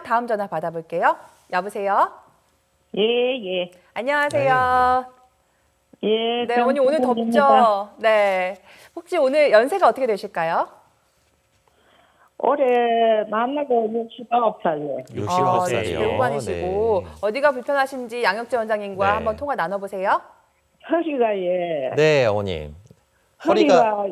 다음 전화 받아볼게요. 여보세요? 예, 예. 안녕하세요. 예, 네, 어머니 오늘 덥죠? 네. 혹시 오늘 연세가 어떻게 되실까요? 올해 만나고 69살이에요. 69살이요. 지금 후반이시고 네. 어디가 불편하신지 양혁재 원장님과 네. 한번 통화 나눠보세요. 허리가, 예. 네, 어머님. 허리가,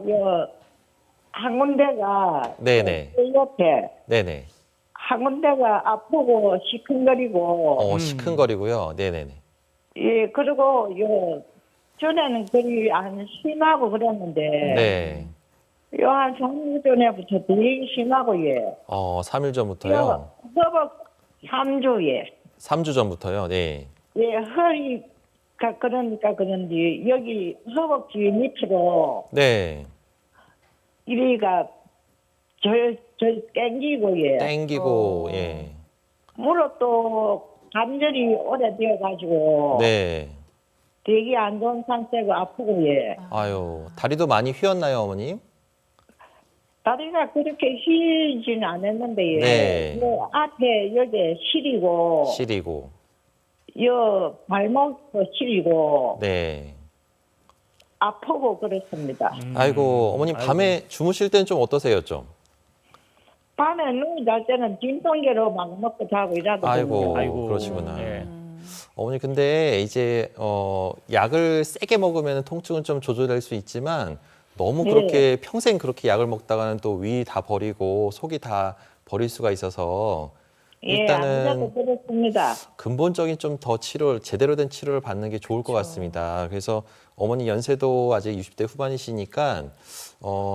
한 군데가, 네네. 옆에, 네네. 한 군데가 아프고 시큰거리고, 시큰거리고요. 네네네. 예, 그리고, 전에는 그리 안 심하고 그랬는데, 네. 한 3일 전에부터 되게 심하고, 예. 3일 전부터요. 허벅 3주에, 3주 전부터요. 네. 예, 허리가 그러니까 그런지, 여기 허벅지 밑으로, 네. 이리가 저 땡기고, 예. 땡기고, 예. 무릎도 관절이 오래되어가지고, 네. 되게 안 좋은 상태고 아프고, 예. 아유, 다리도 많이 휘었나요, 어머님? 다리가 그렇게 휘지는 않았는데, 예. 네. 요 앞에 여기 시리고, 시리고. 요 발목도 시리고, 네. 아프고 그렇습니다. 아이고, 어머님 밤에 주무실 때는 좀 어떠세요, 좀? 밤에 눈이 잘 때는 진통제로 막 먹고 자고 이러거든요. 아이고, 그러시구나. 예. 어머니 근데 이제 약을 세게 먹으면 통증은 좀 조절될 수 있지만 너무 네. 그렇게 평생 그렇게 약을 먹다가는 또 위 다 버리고 속이 다 버릴 수가 있어서 예, 일단은 아무래도 그렇습니다. 근본적인 좀 더 제대로 된 치료를 받는 게 좋을 것 같습니다. 그래서 어머니 연세도 아직 60대 후반이시니까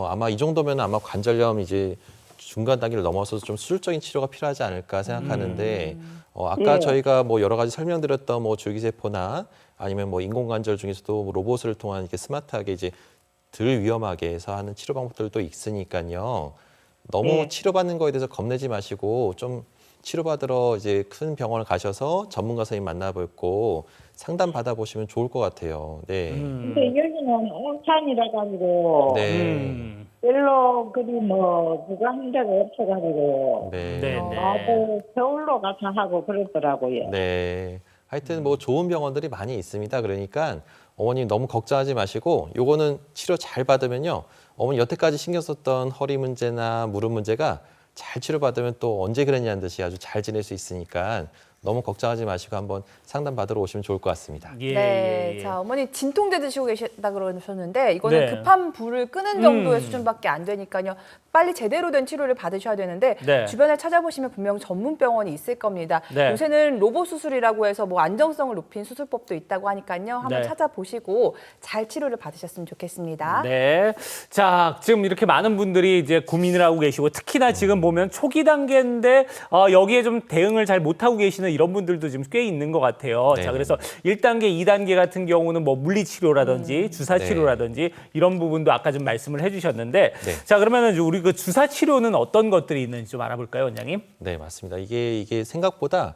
아마 이 정도면 아마 관절염 이제 중간 단계를 넘어서서 좀 수술적인 치료가 필요하지 않을까 생각하는데 아까 예. 저희가 뭐 여러 가지 설명드렸던 뭐 줄기세포나 아니면 뭐 인공관절 중에서도 뭐 로봇을 통한 이렇게 스마트하게 이제 덜 위험하게 해서 하는 치료 방법들도 있으니까요. 너무 예. 치료받는 거에 대해서 겁내지 마시고 좀 치료받으러 이제 큰 병원을 가셔서 전문가 선생님 만나뵙고 상담 받아보시면 좋을 것 같아요. 네. 근데 여기는 온천이라 가지고 네. 별로 그리 뭐 누가 한 데가 없어가지고 네. 네. 나도 서울로 가서 하고 그랬더라고요. 네. 하여튼 뭐 좋은 병원들이 많이 있습니다. 그러니까 어머님 너무 걱정하지 마시고 요거는 치료 잘 받으면요. 어머니 여태까지 신경 썼던 허리 문제나 무릎 문제가 잘 치료받으면 또 언제 그랬냐는 듯이 아주 잘 지낼 수 있으니까 너무 걱정하지 마시고 한번 상담 받으러 오시면 좋을 것 같습니다. 예, 네, 예. 자 어머니 진통제 드시고 계시다 그러셨는데 이거는 네. 급한 불을 끄는 정도의 수준밖에 안 되니까요. 빨리 제대로 된 치료를 받으셔야 되는데 네. 주변에 찾아보시면 분명 전문 병원이 있을 겁니다. 네. 요새는 로봇 수술이라고 해서 뭐 안정성을 높인 수술법도 있다고 하니까요. 한번 네. 찾아보시고 잘 치료를 받으셨으면 좋겠습니다. 네. 자, 지금 이렇게 많은 분들이 이제 고민을 하고 계시고 특히나 지금 보면 초기 단계인데 여기에 좀 대응을 잘 못하고 계시는 이런 분들도 지금 꽤 있는 것 같아요. 네. 자, 그래서 1단계, 2단계 같은 경우는 뭐 물리치료라든지 주사치료라든지 이런 부분도 아까 좀 말씀을 해주셨는데 네. 자, 그러면 우리 그 주사치료는 어떤 것들이 있는지 좀 알아볼까요, 원장님? 네, 맞습니다. 이게 생각보다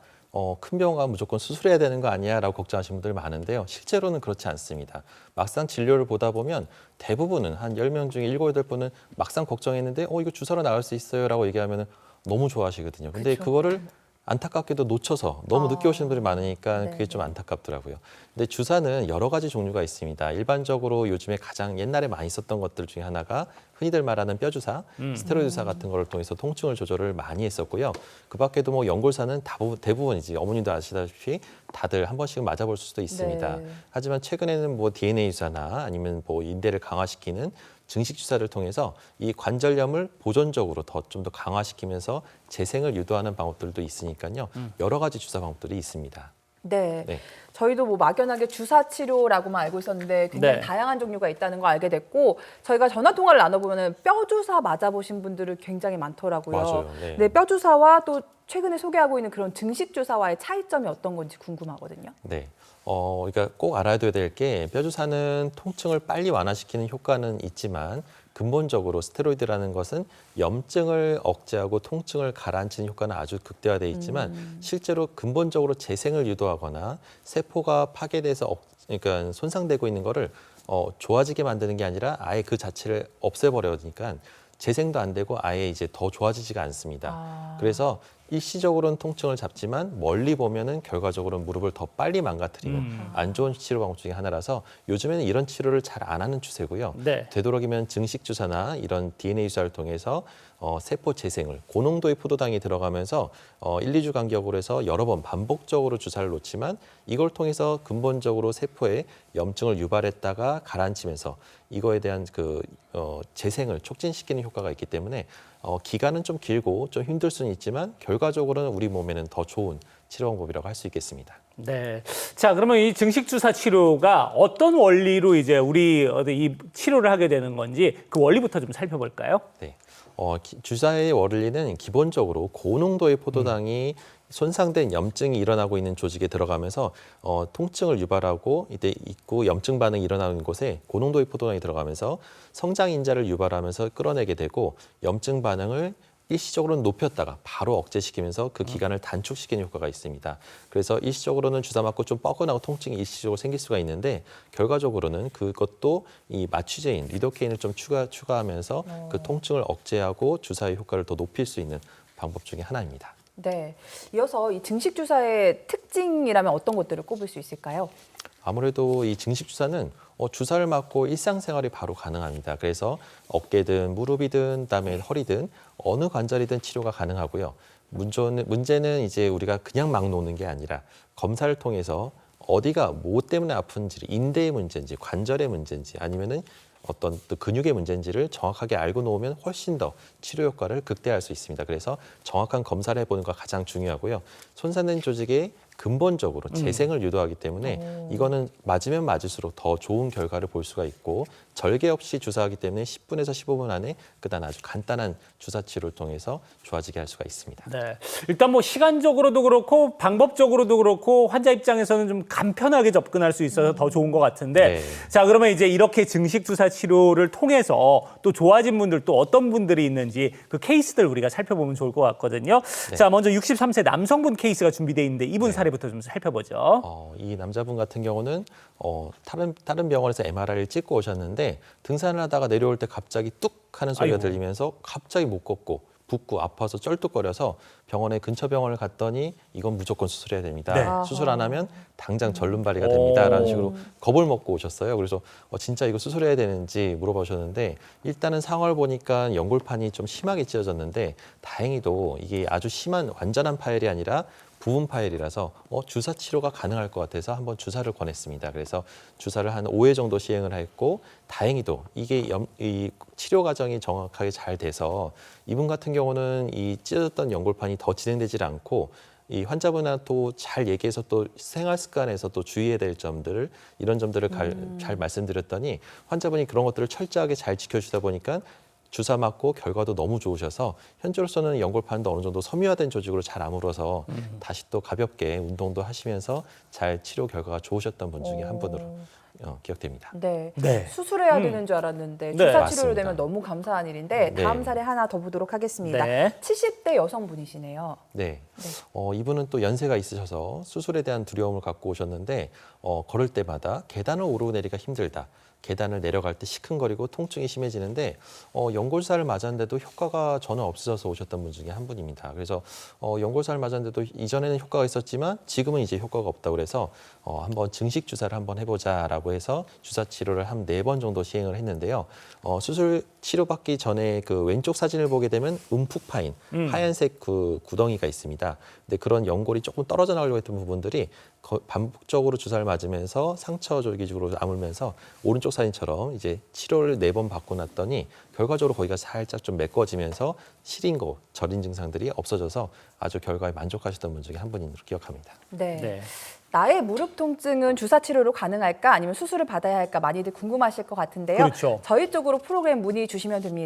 큰 병원 가면 무조건 수술해야 되는 거 아니야라고 걱정하시는 분들 많은데요. 실제로는 그렇지 않습니다. 막상 진료를 보다 보면 대부분은 한 10명 중에 7, 8분은 막상 걱정했는데 이거 주사로 나을 수 있어요라고 얘기하면 너무 좋아하시거든요. 근데 그거를 안타깝게도 놓쳐서 너무 늦게 오시는 분들이 많으니까 그게 좀 안타깝더라고요. 근데 주사는 여러 가지 종류가 있습니다. 일반적으로 요즘에 가장 옛날에 많이 썼던 것들 중에 하나가 흔히들 말하는 뼈주사, 스테로이드 주사 같은 걸 통해서 통증을 조절을 많이 했었고요. 그 밖에도 뭐 연골사는 대부분이지 어머님도 아시다시피 다들 한 번씩은 맞아볼 수도 있습니다. 네. 하지만 최근에는 뭐 DNA 주사나 아니면 뭐 인대를 강화시키는 증식 주사를 통해서 이 관절염을 보존적으로 좀 더 강화시키면서 재생을 유도하는 방법들도 있으니까요. 여러 가지 주사 방법들이 있습니다. 네. 네. 저희도 뭐 막연하게 주사 치료라고만 알고 있었는데 굉장히 네. 다양한 종류가 있다는 걸 알게 됐고 저희가 전화 통화를 나눠보면 뼈 주사 맞아보신 분들이 굉장히 많더라고요. 맞아요. 네. 뼈 주사와 또 최근에 소개하고 있는 그런 증식 주사와의 차이점이 어떤 건지 궁금하거든요. 네. 그러니까 꼭 알아둬야 될 게 뼈주사는 통증을 빨리 완화시키는 효과는 있지만 근본적으로 스테로이드라는 것은 염증을 억제하고 통증을 가라앉히는 효과는 아주 극대화되어 있지만 실제로 근본적으로 재생을 유도하거나 세포가 파괴돼서 그러니까 손상되고 있는 거를 좋아지게 만드는 게 아니라 아예 그 자체를 없애버려니까 재생도 안 되고 아예 이제 더 좋아지지가 않습니다. 그래서 일시적으로는 통증을 잡지만 멀리 보면은 결과적으로는 무릎을 더 빨리 망가뜨리고 안 좋은 치료 방법 중에 하나라서 요즘에는 이런 치료를 잘 안 하는 추세고요. 네. 되도록이면 증식 주사나 이런 DNA 주사를 통해서 세포 재생을 고농도의 포도당이 들어가면서 1, 2주 간격으로 해서 여러 번 반복적으로 주사를 놓지만 이걸 통해서 근본적으로 세포에 염증을 유발했다가 가라앉히면서 이거에 대한 재생을 촉진시키는 효과가 있기 때문에 기간은 좀 길고 좀 힘들 수는 있지만 결과적으로는 우리 몸에는 더 좋은 치료 방법이라고 할 수 있겠습니다. 네. 자, 그러면 이 증식 주사 치료가 어떤 원리로 이제 우리 이 치료를 하게 되는 건지 그 원리부터 좀 살펴볼까요? 네. 주사의 원리는 기본적으로 고농도의 포도당이 손상된 염증이 일어나고 있는 조직에 들어가면서 통증을 유발하고 이때 있고 염증 반응이 일어나는 곳에 고농도의 포도당이 들어가면서 성장 인자를 유발하면서 끌어내게 되고 염증 반응을 일시적으로는 높였다가 바로 억제시키면서 그 기간을 단축시키는 효과가 있습니다. 그래서 일시적으로는 주사 맞고 좀 뻐근하고 통증이 일시적으로 생길 수가 있는데 결과적으로는 그것도 이 마취제인 리도케인을 좀 추가하면서 그 통증을 억제하고 주사의 효과를 더 높일 수 있는 방법 중에 하나입니다. 네. 이어서 이 증식 주사의 특징이라면 어떤 것들을 꼽을 수 있을까요? 아무래도 이 증식 주사는 주사를 맞고 일상생활이 바로 가능합니다. 그래서 어깨든 무릎이든 그다음에 허리든 어느 관절이든 치료가 가능하고요. 문제는 이제 우리가 그냥 막 놓는 게 아니라 검사를 통해서 어디가 뭐 때문에 아픈지, 인대의 문제인지, 관절의 문제인지 아니면은 어떤 또 근육의 문제인지를 정확하게 알고 놓으면 훨씬 더 치료 효과를 극대화할 수 있습니다. 그래서 정확한 검사를 해보는 거 가장 중요하고요. 손상된 조직에 근본적으로 재생을 유도하기 때문에 이거는 맞으면 맞을수록 더 좋은 결과를 볼 수가 있고 절개 없이 주사하기 때문에 10분에서 15분 안에 그다음 아주 간단한 주사 치료를 통해서 좋아지게 할 수가 있습니다. 네. 일단 뭐 시간적으로도 그렇고 방법적으로도 그렇고 환자 입장에서는 좀 간편하게 접근할 수 있어서 더 좋은 것 같은데 네. 자, 그러면 이제 이렇게 증식 주사 치료를 통해서 또 좋아진 분들 또 어떤 분들이 있는지 그 케이스들 우리가 살펴보면 좋을 것 같거든요. 네. 자, 먼저 63세 남성분 케이스가 준비되어 있는데 이분 사례부터 좀 살펴보죠. 이 남자분 같은 경우는 다른 병원에서 MRI를 찍고 오셨는데 등산을 하다가 내려올 때 갑자기 뚝 하는 소리가 아이고. 들리면서 갑자기 못 걷고 붓고 아파서 쩔뚝거려서 병원에 근처 병원을 갔더니 이건 무조건 수술해야 됩니다. 네. 수술 안 하면 당장 절름발이가 됩니다라는 식으로 겁을 먹고 오셨어요. 그래서 진짜 이거 수술해야 되는지 물어보셨는데 일단은 상황을 보니까 연골판이 좀 심하게 찢어졌는데 다행히도 이게 아주 심한 완전한 파열이 아니라 부분 파열이라서 주사 치료가 가능할 것 같아서 한번 주사를 권했습니다. 그래서 주사를 한 5회 정도 시행을 했고 다행히도 이게 이 치료 과정이 정확하게 잘 돼서 이분 같은 경우는 이 찢어졌던 연골판이 더 진행되질 않고 이 환자분한테 또 잘 얘기해서 또 생활 습관에서 또 주의해야 될 점들을 이런 점들을 잘 말씀드렸더니 환자분이 그런 것들을 철저하게 잘 지켜주다 보니까 주사 맞고 결과도 너무 좋으셔서 현재로서는 연골판도 어느 정도 섬유화된 조직으로 잘 아물어서 다시 또 가볍게 운동도 하시면서 잘 치료 결과가 좋으셨던 분 중에 한 분으로 기억됩니다. 네. 네. 수술해야 되는 줄 알았는데 네. 주사 치료로 맞습니다. 되면 너무 감사한 일인데 네. 다음 사례 하나 더 보도록 하겠습니다. 네. 70대 여성분이시네요. 네. 이분은 또 연세가 있으셔서 수술에 대한 두려움을 갖고 오셨는데 걸을 때마다 계단을 오르내리기가 힘들다. 계단을 내려갈 때 시큰거리고 통증이 심해지는데 연골주사를 맞았는데도 효과가 전혀 없어져서 오셨던 분 중에 한 분입니다. 그래서 연골주사를 맞았는데도 이전에는 효과가 있었지만 지금은 이제 효과가 없다고 그래서 한번 증식 주사를 한번 해보자라고 해서 주사 치료를 한 4번 정도 시행을 했는데요. 수술 치료받기 전에 그 왼쪽 사진을 보게 되면 움푹 파인 하얀색 그 구덩이가 있습니다. 근데 그런 연골이 조금 떨어져 나가려고 했던 부분들이 반복적으로 주사를 맞으면서 상처 조기적으로 아물면서 오른쪽 사진처럼 이제 치료를 4번 받고 났더니 결과적으로 거기가 살짝 좀 메꿔지면서 시린 거, 저린 증상들이 없어져서 아주 결과에 만족하셨던 분 중에 한 분으로 기억합니다. 네. 네. 나의 무릎 통증은 주사 치료로 가능할까 아니면 수술을 받아야 할까 많이들 궁금하실 것 같은데요. 그렇죠. 저희 쪽으로 프로그램 문의 주시면 됩니다.